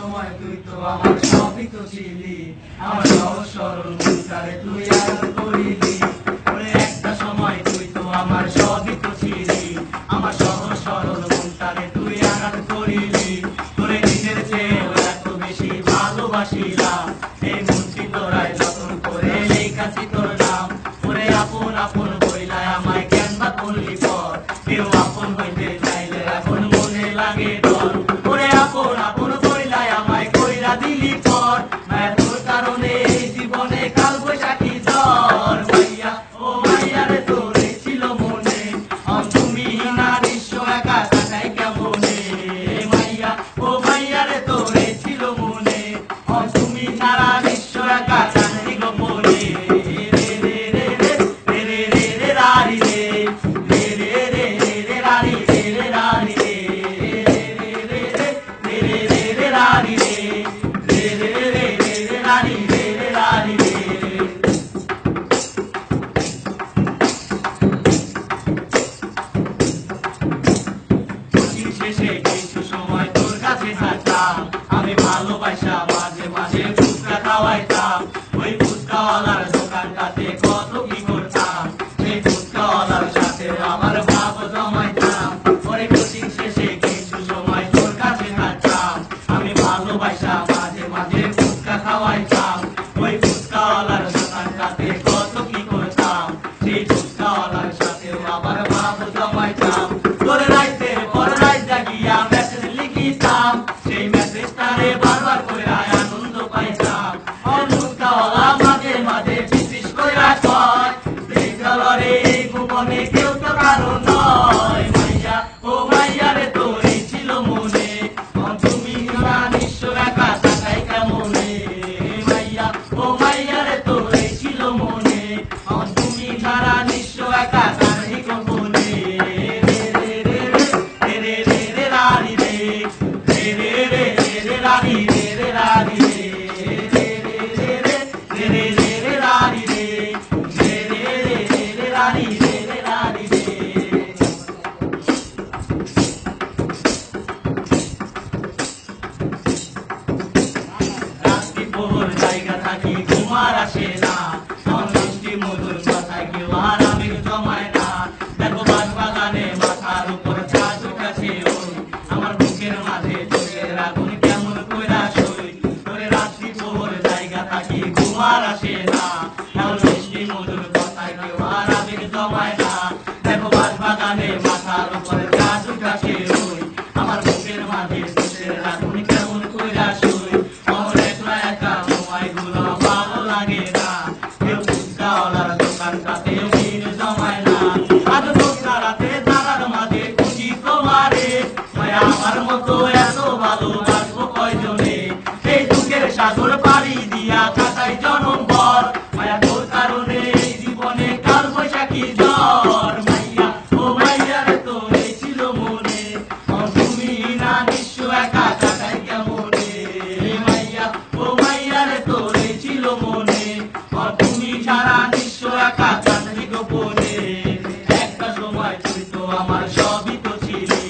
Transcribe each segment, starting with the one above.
সময় তুই তো আমার সবই তো ছিলি, আমার সহজ সরল মনটারে তুই আঘাত করিলি। ওরে একটা সময় তুই তো আমার সবই তো ছিলি, আমার সহজ সরল মনটারে তুই আঘাত করিলি। তোরে নিজের চেয়েও এত বেশি ভালোবাসিলাম, এই মনটি তোরাই যতন করে লেখাছি তোর নাম। ওরে আপন আপন বইলায় আমায় কেন বা করলি পর, কেউ আপন হইতে চাইলে এখন মনে লাগে ডর। ওরে আপন আপন বইলায় আমায় কইরা দিলি পর, মায়া তোর কারণে এই জীবনে কাল বৈশাখী ঝড়। মাইয়া ও মাইয়া রে তোর ছিল মনে, তুমি না নিঃস্ব একা কাটাই কেমনে। মাইয়া ও মাইয়া রে তোর ছিল মনে, তুমি ছাড়া নিঃস্ব একা কাটাই গোপনে। শেষে কিছু সময় তোর কাছে থাকতাম, আমি ভালোবাসা মাঝে মাঝে ফুচকা খাওয়াইতাম। ওই ফুচকাওয়ালার দোকানটাতে কত কি করতাম, সেই ফুচকাওয়ালার সাথে আমার ভাব জমাইতাম। ওরে কোচিং শেষে কিছু সময় তোর কাছে থাকতাম, আমি ভালোবাসা মাঝে মাঝে ফুচকা খাওয়াইতাম। ওই ফুচকাওয়ালার দোকানটাতে কত কি করতাম, সেই ফুচকাওয়ালার সাথেও আমার ভাব জমাইতাম। তোর রাইতের পর রাইত জাগিয়া মেসেজ লিখিতাম, সেই মেসেজটারে বারবার করে আনন্দ পাইতাম। ফুচকাওয়ালা মাঝে মাঝে বিশেষ কইরা কয়, এই জলরে এই ভুবনে কেউ তো কারো নয়। মাইয়া ও মাইয়া রে তোর ছিল মনে, তুমি না নিঃস্ব একা থাকাই কেমনে। মাইয়া ও মাইয়া রে তোর ছিল মনে, তুমি ছাড়া নিঃস্ব একা থাকাই গোপনে। জায়গা থাকি ঘুমার আসে না, মিষ্টি মধুর কথায় কেউ আর আবেগ জমায় না। দেখো বাগানে মাথার উপর চাঁদ উঠেছে ওই, আমার বুকের মাঝে চোখের আগুন কেমন কইরা সই। তোরে রাত্রি প্রহর জায়গা থাকি ঘুমার আসে না, মিষ্টি মধুর কথায় কেউ আর আবেগ জমায় না। দেখো বাগানে মাথার উপর চাঁদ উঠেছে ওই, আমার বুকের মাঝে চোখের আগুন কেমন কইরা সই। আমার মতো এত ভালোবাসবো কয়জনে, এই দুঃখের সাগর পাড়ি দিয়া কাটাই জনম ভর। মায়া তোর কারণে এই জীবনে কাল বৈশাখী ঝড়। মাইয়া ও মাইয়া রে তোর ছিল মনে, তুমি না নিঃস্ব একা কাটাই কেমনে। মাইয়া ও মাইয়া রে তোর ছিল মনে, তুমি ছাড়া নিঃস্ব একা কাটাই গোপনে। একটা সময় তুই তো আমার সবই তো ছিলি,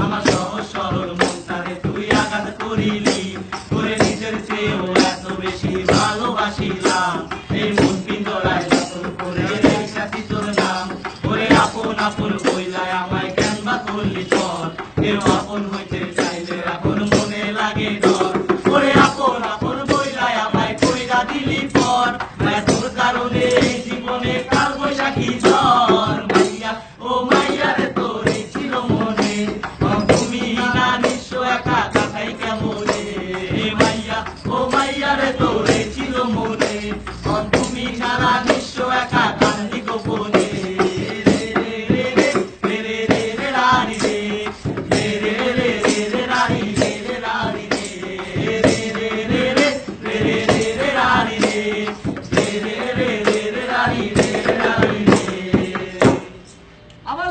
আমার সহজ সরল মনটারে তুই আঘাত করিলি। তোরে নিজের চেয়েও এত বেশি ভালোবাসিলাম, এই মন পিঞ্জরায় যতন করে রেখেছি তোর নাম। ওরে আপন আপন বইলায় আমায় কেন বা করলি চর, কেউ আপন হইতে চাইলে এখন মনে লাগে ডর। ওরে আপন আপন বইলায় আমায় কইরা দিলি পর, তোর কারণে এই জীবনে কাল বৈশাখী ঝড়। মাইয়া ও মাইয়া রে তোর ছিল মনে, তুমি না নিঃস্ব একা কাটাই কেমনে। মাইয়া ও মাইয়া রে তোর ছিল মনে, তুমি ছাড়া নিঃস্ব একা কাটাই গোপনে। আমার